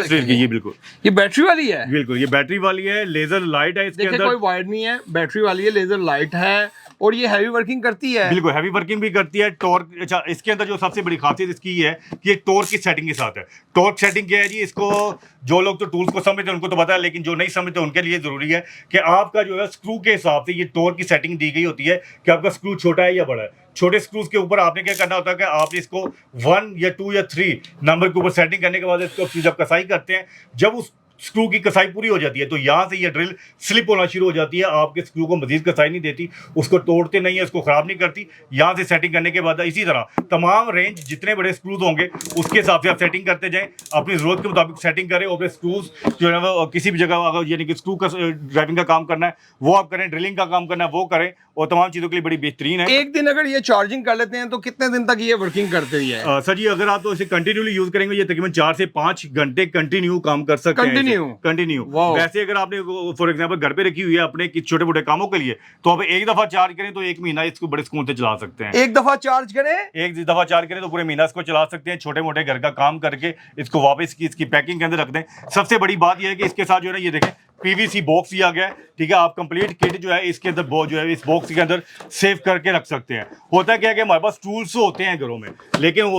ड्रिल की। ये बिल्कुल ये बैटरी वाली है? बिल्कुल, ये बैटरी वाली है, लेजर लाइट है इसके अंदर। कोई वायर नहीं है, बैटरी वाली है, लेजर लाइट है, और ये हैवी वर्किंग करती है। बिल्कुल हैवी वर्किंग भी करती है। टॉर्क, अच्छा इसके अंदर जो सबसे बड़ी खासियत इसकी ये है कि ये टॉर्क की सेटिंग के साथ है। टॉर्क सेटिंग क्या है जी, इसको जो लोग तो टूल्स को समझते हैं उनको तो पता है, लेकिन जो नहीं समझते उनके लिए जरूरी है कि आपका जो है स्क्रू के हिसाब से ये टॉर्क की सेटिंग दी गई होती है कि आपका स्क्रू छोटा है या बड़ा है। छोटे स्क्रूज के ऊपर आपने क्या करना होता है कि आपने इसको 1 या 2 या 3 नंबर के ऊपर सेटिंग करने के बाद इसको जब कसाई करते हैं, जब उस स्क्रू की कसाई पूरी हो जाती है तो यहाँ से ये ड्रिल स्लिप होना शुरू हो जाती है। आपके स्क्रू को मजीद कसाई नहीं देती, उसको तोड़ते नहीं है, उसको ख़राब नहीं करती। यहाँ से सेटिंग करने के बाद इसी तरह तमाम रेंज जितने बड़े स्क्रूज होंगे उसके हिसाब से आप सेटिंग करते जाएं, अपनी ज़रूरत के मुताबिक सेटिंग करें। और अपने स्क्रूज जो है वो किसी भी जगह अगर यानी कि स्क्रू का ड्राइविंग का काम करना है वो आप करें, ड्रिलिंग का काम करना है वो करें, और तमाम चीज़ों के लिए बड़ी बेहतरीन है। एक दिन अगर ये चार्जिंग कर लेते हैं तो कितने दिन तक ये वर्किंग करती है? सर जी, अगर आप तो इसे कंटिन्यूली यूज करेंगे ये तकरीबन 4 से 5 घंटे कंटिन्यू काम कर सकते हैं। कंटिन्यू। वैसे अगर आपने फॉर एग्जांपल घर पे रखी हुई है अपने छोटे मोटे कामों के लिए, तो आप एक दफा चार्ज करें तो 1 महीना इसको बड़े सुकून से चला सकते हैं। एक दफा चार्ज करें तो पूरे महीना इसको चला सकते हैं। छोटे मोटे घर का काम करके इसको वापस इसकी पैकिंग के अंदर रख दें। सबसे बड़ी बात यह है कि इसके साथ जो है ये देखें पीवीसी बॉक्स दिया गया है, ठीक है। आप कंप्लीट किट जो है इसके अंदर जो है इस बॉक्स के अंदर सेव करके रख सकते हैं। होता क्या है कि हमारे पास टूल्स तो होते हैं घरों में, लेकिन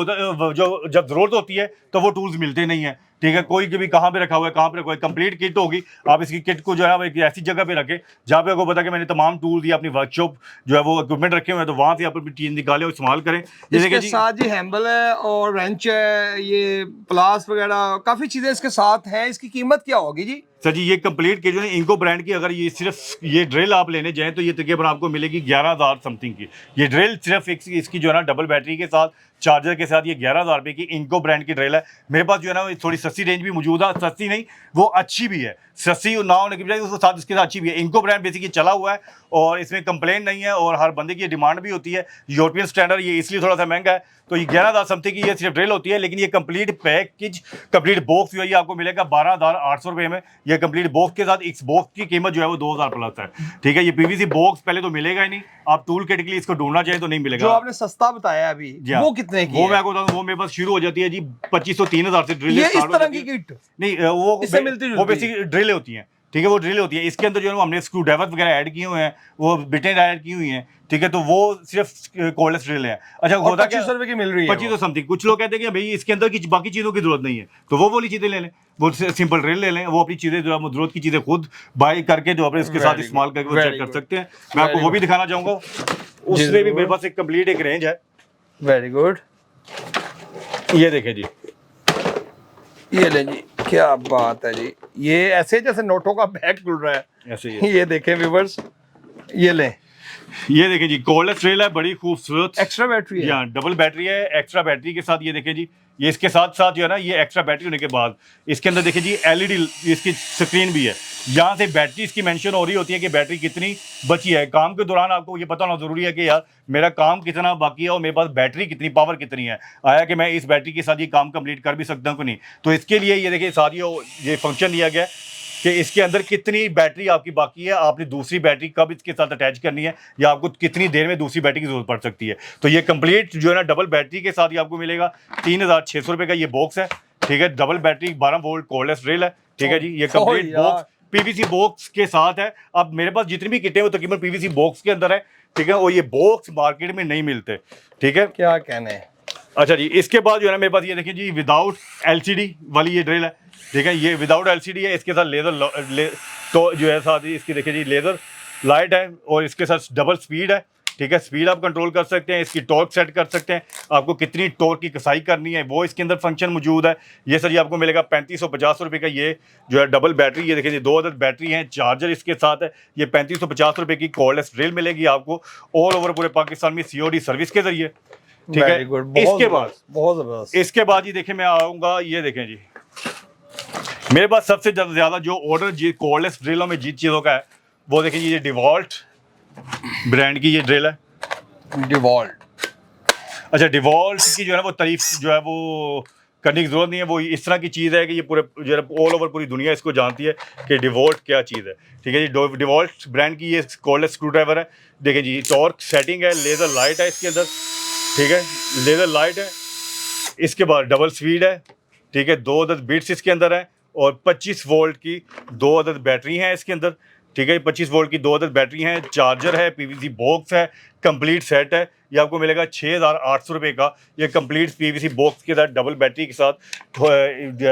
जो जब जरूरत होती है तो वो टूल्स मिलते नहीं है, ठीक है। कोई भी कहाँ पे रखा हुआ है, कहाँ पे रखा हुआ है, कंप्लीट किट होगी। आप इसकी किट को जो है एक ऐसी जगह पे रखें जहाँ पे आपको पता कि मैंने तमाम टूल्स या अपनी वर्कशॉप जो है वो इक्विपमेंट रखे हुए हैं, तो वहाँ से आप अपनी चीज निकालें और इस्तेमाल करें। इसके साथ जी हैंबल है और रेंच है, ये प्लास वगैरह काफी चीजें इसके साथ हैं। इसकी कीमत क्या होगी जी? सर जी, ये कंप्लीट किट जो है इंको ब्रांड की, अगर ये सिर्फ ये ड्रिल आप लेने जाएं तो ये तकरीबन आपको मिलेगी 11,000 समथिंग की। ये ड्रिल सिर्फ इसकी जो है ना डबल बैटरी के साथ, चार्जर के साथ, ये 11,000 रुपये की इंको ब्रांड की ड्रिल है। मेरे पास जो है ना थोड़ी सस्ती रेंज भी मौजूद है, सस्ती नहीं वो अच्छी भी है, सस्ती ना होने की बजाय उसके साथ इसके साथ अच्छी भी है। इंको ब्रांड बेसिकली चला हुआ है और इसमें कंप्लेंट नहीं है और हर बंदे की डिमांड भी होती है। यूरोपियन स्टैंडर्ड ये इसलिए थोड़ा सा महंगा है, तो ये 11,000 समथिंग की ये सिर्फ ड्रिल होती है। लेकिन ये कंप्लीट पैकेज, कंप्लीट बॉक्स जो है ये आपको मिलेगा 12,800 रुपये में। ये कंप्लीट बॉक्स के साथ इस बॉक्स की कीमत जो है वो 2,000 प्लस है, ठीक है। ये पीवीसी बॉक्स पहले तो मिलेगा ही नहीं, आप टूल किट के लिए इसको ढूंढना चाहिए तो नहीं मिलेगा। जो आपने सस्ता बताया अभी वो कितने की वो मैं आपको बताऊं, वो मेरे पास शुरू हो जाती है जी 2,500-3,000 से ड्रिल। ये इस तरह की किट नहीं, वो इससे मिलती वो बेसिक ड्रिल होती है, ठीक है। वो ड्रिल होती है, इसके अंदर जो है हमने स्क्रू ड्राइवर वगैरह ऐड किए हुए हैं, वो बिटें ऐड की हुई हैं, ठीक है। तो वो सिर्फ कोर्डलेस ड्रिल है। अच्छा, होता क्या 2500 रुपए की मिल रही है 2500 समथिंग। कुछ लोग कहते हैं कि भाई इसके अंदर की बाकी चीज़ों की जरूरत नहीं है, तो वो वाली चीज़ें ले लें, वो सिंपल ड्रिल ले लें। वो अपनी चीज़ें जो है जरूरत की चीज़ें खुद बाय करके जो अपने इसके साथ इस्तेमाल करके वो चेक कर सकते हैं। मैं आपको वो भी दिखाना चाहूँगा, उसमें भी मेरे पास एक कंप्लीट एक रेंज है। वेरी गुड, ये देखें जी, ये ले जी, क्या बात है जी। ये ऐसे जैसे नोटों का बैग खुल रहा है, ऐसे ही ये देखें व्यूअर्स, ये लें। ये देखें जी, कोर्डलेस ड्रिल है, बड़ी खूबसूरत, एक्स्ट्रा बैटरी है, डबल बैटरी है। एक्स्ट्रा बैटरी के साथ ये देखें जी, ये इसके साथ साथ जो है ना, ये एक्स्ट्रा बैटरी होने के बाद इसके अंदर देखिए जी एलईडी इसकी स्क्रीन भी है। यहाँ से बैटरी इसकी मेंशन हो रही होती है कि बैटरी कितनी बची है। काम के दौरान आपको ये पता होना जरूरी है कि यार मेरा काम कितना बाकी है और मेरे पास बैटरी कितनी, पावर कितनी है, आया कि मैं इस बैटरी के साथ ये काम कंप्लीट कर भी सकता हूँ कि नहीं। तो इसके लिए ये देखिए सारी ये फंक्शन दिया गया है कि इसके अंदर कितनी बैटरी आपकी बाकी है, आपने दूसरी बैटरी कब इसके साथ अटैच करनी है, या आपको कितनी देर में दूसरी बैटरी की जरूरत पड़ सकती है। तो ये कंप्लीट जो है ना डबल बैटरी के साथ ही आपको मिलेगा। 3,600 रुपये का ये बॉक्स है, ठीक है। Double battery 12 volt cordless drill है, ठीक है जी। ये कंप्लीट बॉक्स पीवीसी बॉक्स के साथ है। अब मेरे पास जितनी भी किटें वो तकरीबन पीवीसी बॉक्स के अंदर है, ठीक है। और ये बॉक्स मार्केट में नहीं मिलते, ठीक है। क्या कहने हैं। अच्छा जी, इसके बाद जो है ना मेरे पास ये देखिए जी विदाउट एलसीडी वाली ये ड्रिल है, ठीक है। ये विदाउट एलसीडी है, इसके साथ लेजर तो जो है साथ ही इसकी देखिए जी लेजर लाइट है और इसके साथ डबल स्पीड है, ठीक है। स्पीड आप कंट्रोल कर सकते हैं, इसकी टॉर्क सेट कर सकते हैं, आपको कितनी टॉर्क की कसाई करनी है वो इसके अंदर फंक्शन मौजूद है। ये सर ये आपको मिलेगा 3550 रुपये का। ये जो है डबल बैटरी, ये देखिए जी 2 अदद बैटरी हैं, चार्जर इसके साथ है। ये 3550 रुपये की कॉर्डलेस ड्रिल मिलेगी आपको ऑल ओवर पूरे पाकिस्तान में COD सर्विस के जरिए, ठीक है। इसके बाद बहुत जबरदस्त, इसके बाद ही देखें मैं आऊँगा, ये देखें जी मेरे पास सबसे ज़्यादा जो ऑर्डर जी कॉर्डलेस ड्रिलों में जिन चीज़ों का है वो देखें जी, ये डिवॉल्ट ब्रांड की ये ड्रिल है। डिवॉल्ट, अच्छा, डिवॉल्ट की जो है ना वो तारीफ जो है वो करने की जरूरत नहीं है। वो इस तरह की चीज़ है कि ये पूरे जो है ऑल ओवर पूरी दुनिया इसको जानती है कि डिवॉल्ट क्या चीज़ है, ठीक है जी। डिवॉल्ट ब्रांड की ये कॉर्डलेस स्क्रू ड्राइवर है, देखिए जी। टॉर्क सेटिंग है, लेज़र लाइट है इसके अंदर, ठीक है। लेज़र लाइट है, इसके बाद डबल स्पीड है, ठीक है। 2 अदद बिट्स इसके अंदर है और 25 वोल्ट की 2 अदद बैटरी हैं इसके अंदर, ठीक है। 25 वोल्ट की 2 अदद बैटरी हैं, चार्जर है, पीवीसी बॉक्स है, कंप्लीट सेट है। ये आपको मिलेगा 6,800 रुपये का। ये कंप्लीट पीवीसी बॉक्स के साथ डबल बैटरी के साथ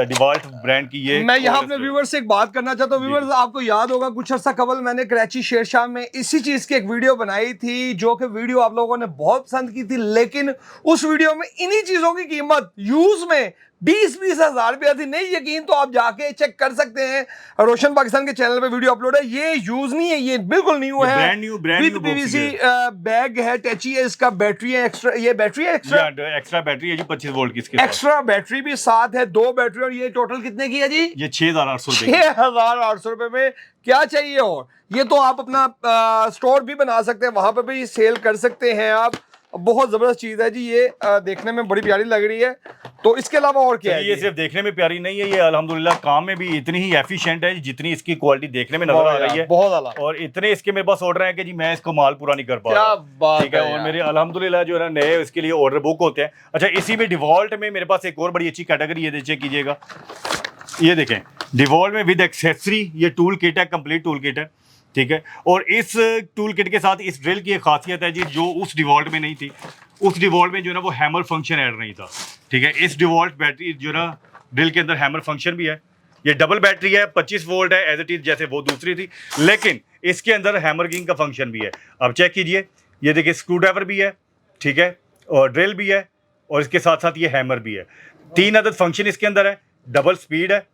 डिवॉल्ट ब्रांड की ये। मैं यहाँ अपने व्यूअर्स से एक बात करना चाहता हूँ। व्यूअर्स, आपको याद होगा कुछ अर्सा कबल मैंने कराची शेरशाह में इसी चीज़ की एक वीडियो बनाई थी, जो कि वीडियो आप लोगों ने बहुत पसंद की थी। लेकिन उस वीडियो में इन्हीं चीज़ों की कीमत यूज़ में 20-20 हज़ार रुपया थी। नहीं यकीन तो आप जाके चेक कर सकते हैं, रोशन पाकिस्तान के चैनल पे वीडियो अपलोड है। ये यूज नहीं है, ये बिल्कुल न्यू है, brand new with PVC bag है, टची है, इसका बैटरी है एक्स्ट्रा। ये बैटरी है एक्स्ट्रा बैटरी है जी 25 वोल्ट की, इसके एक्स्ट्रा बैटरी भी साथ है, 2 बैटरी। और ये टोटल कितने की है जी? ये 6,800 रुपये। 6,800 रुपए में क्या चाहिए और। ये तो आप अपना स्टोर भी बना सकते हैं, वहां पे भी सेल कर सकते हैं आप। बहुत जबरदस्त चीज है जी ये, देखने में बड़ी प्यारी लग रही है। तो इसके अलावा और क्या है? ये सिर्फ देखने में प्यारी नहीं है, ये अल्हम्दुलिल्लाह काम में भी इतनी ही एफिशिएंट है जितनी इसकी क्वालिटी देखने में नजर आ रही है। बहुत आला। और इतने इसके मेरे पास ऑर्डर है कि जी मैं इसको माल पूरा नहीं कर पा रहा। क्या बात ठीक है। और मेरे अल्हम्दुलिल्लाह जो है ना नए इसके लिए ऑर्डर बुक होते हैं। अच्छा, इसी में डिवॉल्ट में मेरे पास एक और बड़ी अच्छी कैटेगरी है, चेक कीजिएगा। ये देखें डिवॉल्ट में विद एक्सेसरी ये टूल किट है, कंप्लीट टूल किट है, ठीक है। और इस टूल किट के साथ इस ड्रिल की एक खासियत है जी, जो उस डिवॉल्ट में नहीं थी। उस डिवॉल्ट में जो है ना वो हैमर फंक्शन ऐड नहीं था, ठीक है। इस डिवॉल्ट बैटरी जो ना ड्रिल के अंदर हैमर फंक्शन भी है। ये डबल बैटरी है, 25 वोल्ट है एज इट इज, जैसे वो दूसरी थी, लेकिन इसके अंदर हैमर किंग का फंक्शन भी है। अब चेक कीजिए, ये देखिए स्क्रू ड्राइवर भी है, ठीक है, और ड्रिल भी है, और इसके साथ साथ ये हैमर भी है। 3 अदद फंक्शन इसके अंदर है, डबल स्पीड है,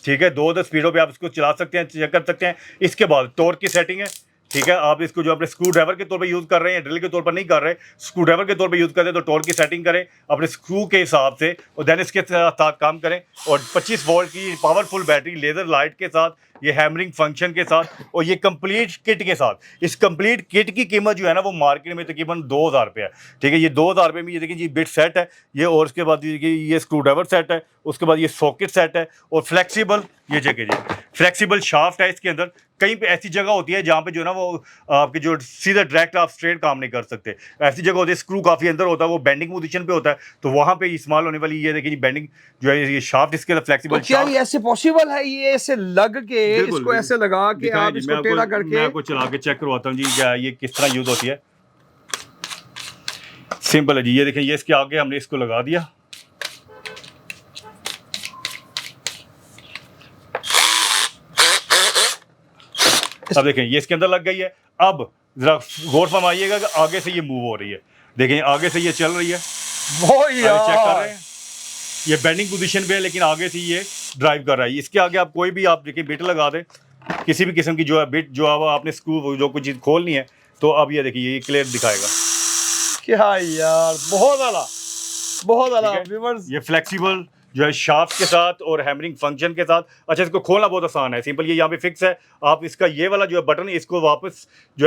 ठीक है, 2 अदद स्पीडों पे आप इसको चला सकते हैं, चेक कर सकते हैं। इसके बाद टॉर्क की सेटिंग है, ठीक है। आप इसको जो अपने स्क्रू ड्राइवर के तौर पे यूज़ कर रहे हैं, ड्रिल के तौर पर नहीं कर रहे, स्क्रू ड्राइवर के तौर पे यूज़ करें तो टॉर्क की सेटिंग करें अपने स्क्रू के हिसाब से, और देन इसके साथ काम करें। और 25 वोल्ट की पावरफुल बैटरी लेज़र लाइट के साथ, ये हैमरिंग फंक्शन के साथ, और ये कंप्लीट किट के साथ। इस कंप्लीट किट की कीमत जो है ना वो मार्केट में तकरीबन 2000 रुपये है, ठीक है। ये 2000 रुपये में ये देखिए जी बिट सेट है ये, और उसके बाद ये स्क्रू ड्राइवर सेट है, उसके बाद ये सॉकेट सेट है, और फ्लेक्सिबल ये जगह जी फ्लेक्सिबल शाफ्ट है इसके अंदर। कहीं पे ऐसी जगह होती है जहाँ पे जो है ना वो आपके जो सीधा डायरेक्ट आप स्ट्रेट काम नहीं कर सकते, ऐसी जगह होती है स्क्रू काफ़ी अंदर होता है, वो बेंडिंग पोजीशन पे होता है, तो वहाँ पे इस्तेमाल होने वाली ये देखिए बेंडिंग जो है, ये शाफ्ट इसके अंदर फ्लेक्सिबल तो क्या ये ऐसे पॉसिबल है, ये ऐसे लग के इसको ऐसे लगा के आप इसको टेढ़ा करके? मैं आपको चला के चेक करवाता हूँ जी क्या ये किस तरह यूज होती है। सिंपल है जी, ये देखें, ये इसके आगे हमने इसको लगा दिया, अब देखें ये इसके अंदर लग गई है। अब जरा गौर फरमाइएगा कि आगे से ये मूव हो रही है, देखें आगे से ये चल रही है, वो यार चेक कर रहे हैं, ये बेंडिंग पोजीशन पे है लेकिन आगे से ये ड्राइव कर रहा है। इसके आगे आप कोई भी आप देखिए बिट लगा दें, किसी भी किस्म की जो है बिट, जो है आपने स्क्रू जो कुछ चीज़ खोलनी है, तो अब ये देखिए ये क्लियर दिखाएगा। क्या यार, बहुत आला, बहुत आला ठीक है? व्यूअर्स। ये फ्लेक्सिबल जो है शाफ्ट के साथ और हैमरिंग फंक्शन के साथ। अच्छा, इसको खोलना बहुत आसान है, सिंपल, ये यहाँ पे फिक्स है। आप इसका ये वाला जो है बटन, इसको वापस जो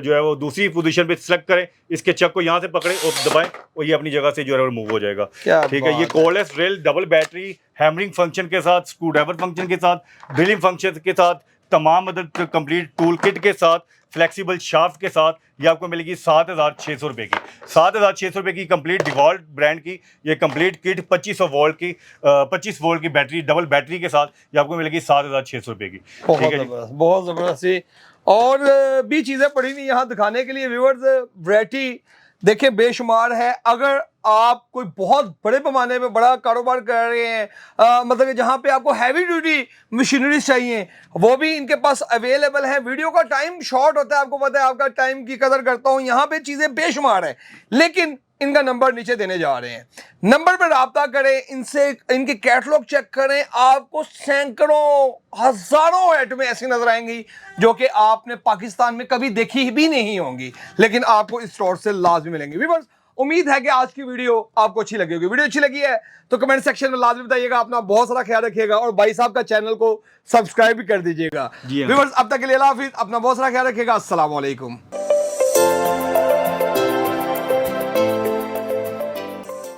है वो दूसरी पोजीशन पे सेलेक्ट करें, इसके चक को यहाँ से पकड़े और दबाएं, और ये अपनी जगह से जो है वो मूव हो जाएगा। ठीक है, ये cordless drill, double battery, hammering function के साथ, स्क्रू ड्राइवर फंक्शन के साथ, ड्रिलिंग फंक्शन के साथ, तमाम मतलब कंप्लीट टूल किट के साथ, फ्लेक्सिबल शाफ्ट के साथ, ये आपको मिलेगी 7600 रुपये की। 7600 रुपये की कंप्लीट डिवॉल्ट ब्रांड की ये कंप्लीट किट 2500 वोल्ट की 25 वोल्ट की बैटरी, डबल बैटरी के साथ ये आपको मिलेगी 7600 रुपये की। ठीक है जी, बहुत ज़बरदस्त। और भी चीज़ें पड़ी नहीं यहाँ दिखाने के लिए व्यूअर्स, वैरायटी देखिए बेशुमार है। अगर आप कोई बहुत बड़े पैमाने पे बड़ा कारोबार कर रहे हैं, मतलब कि जहाँ पे आपको हैवी ड्यूटी मशीनरीज चाहिए, वो भी इनके पास अवेलेबल है। वीडियो का टाइम शॉर्ट होता है, आपको पता है, आपका टाइम की कदर करता हूँ। यहाँ पे चीज़ें बेशुमार है, लेकिन इनका नंबर नीचे देने जा रहे हैं, नंबर पर राब्ता करें इनसे, इनके कैटलॉग चेक करें, आपको सैकड़ों हजारों आइटमें ऐसी नजर आएंगी जो कि आपने पाकिस्तान में कभी देखी भी नहीं होंगी, लेकिन आपको इस स्टोर से लाजमी मिलेंगी। व्यूअर्स, उम्मीद है कि आज की वीडियो आपको अच्छी लगी होगी। वीडियो अच्छी लगी है तो कमेंट सेक्शन में लाजमी बताइएगा। अपना बहुत सारा ख्याल रखिएगा, और भाई साहब का चैनल को सब्सक्राइब भी कर दीजिएगा। व्यूअर्स, अब तक के लिए अल्लाह हाफिज, अपना बहुत सारा ख्याल रखिएगा। अस्सलाम वालेकुम।